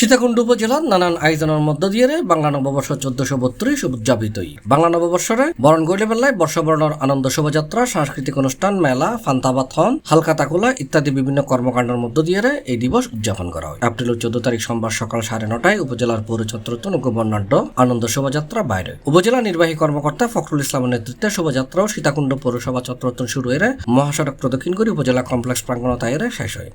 সীতাকুণ্ড উপজেলার নানান আয়োজনের মধ্য দিয়ে বাংলা নববর্ষ 1432 উদযাপিত। বাংলা নববর্ষরে বরণ গড়লে বেলায় বর্ষবরণের আনন্দ শোভাযাত্রা, সাংস্কৃতিক অনুষ্ঠান, মেলা, ফান্তাবাথন, হালকা তাকুলা ইত্যাদি বিভিন্ন কর্মকাণ্ডের মধ্য দিয়ে এই দিবস উদযাপন করা হয়। এপ্রিলের 14 তারিখ সোমবার সকাল 9:30টায় উপজেলার পৌর চত্বরত নৌকবর্ণাঢ্য আনন্দ শোভাযাত্রা বাইরে। উপজেলা নির্বাহী কর্মকর্তা ফখরুল ইসলামের নেতৃত্বে শোভাযাত্রাও সীতাকুণ্ড পৌরসভা চত্বরত শুরু হয়ে মহাসড়ক প্রদক্ষিণ করে উপজেলা কমপ্লেক্স প্রাঙ্গণ তাইরে শেষ হয়।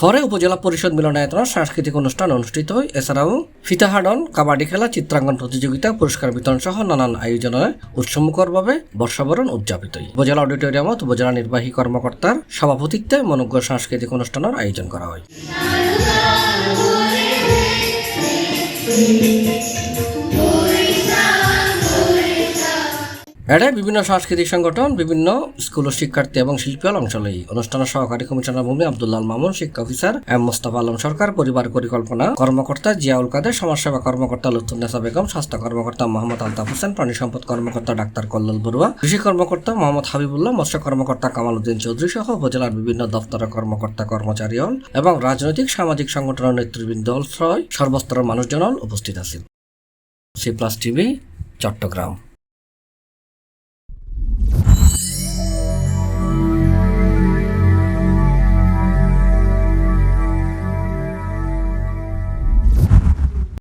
পরে উপজেলা পরিষদ মিলনায়তনে সাংস্কৃতিক অনুষ্ঠান অনুষ্ঠিত হয়। এছাড়াও ফিতাহাডন, কাবাডি খেলা, চিত্রাঙ্কন প্রতিযোগিতা, পুরস্কার বিতরণ সহ নানান আয়োজনে উৎসমুখরভাবে বর্ষবরণ উদযাপিত হয়। উপজেলা অডিটোরিয়ামত উপজেলা নির্বাহী কর্মকর্তার সভাপতিত্বে মনোজ্ঞ সাংস্কৃতিক অনুষ্ঠানের আয়োজন করা হয়। এতে বিভিন্ন সাংস্কৃতিক সংগঠন, বিভিন্ন স্কুল শিক্ষার্থী এবং শিল্পী অংশ নেয়। অনুষ্ঠানের সহকারী কমিশনার ভূমি আব্দুল্লাহ মামুন, শিক্ষা অফিসার এম মোস্তফা আলম সরকার, পরিবার পরিকল্পনা কর্মকর্তা জিয়াউল কাদের, সমাজসেবা কর্মকর্তা লুৎফুন্নেসা বেগম, স্বাস্থ্য কর্মকর্তা মোহাম্মদ আলতাফ হোসেন, প্রাণী সম্পদ কর্মকর্তা ডাক্তার কল্লোল বড়ুয়া, কৃষি কর্মকর্তা মোহাম্মদ হাবিবুল্লাহ, মৎস্য কর্মকর্তা কামাল উদ্দিন চৌধুরী সহ উপজেলার বিভিন্ন দপ্তরের কর্মকর্তা কর্মচারী এবং রাজনৈতিক সামাজিক সংগঠনের নেতৃবৃন্দ সর্বস্তরের মানুষজন উপস্থিত আছেন। C+ TV, Chittagong.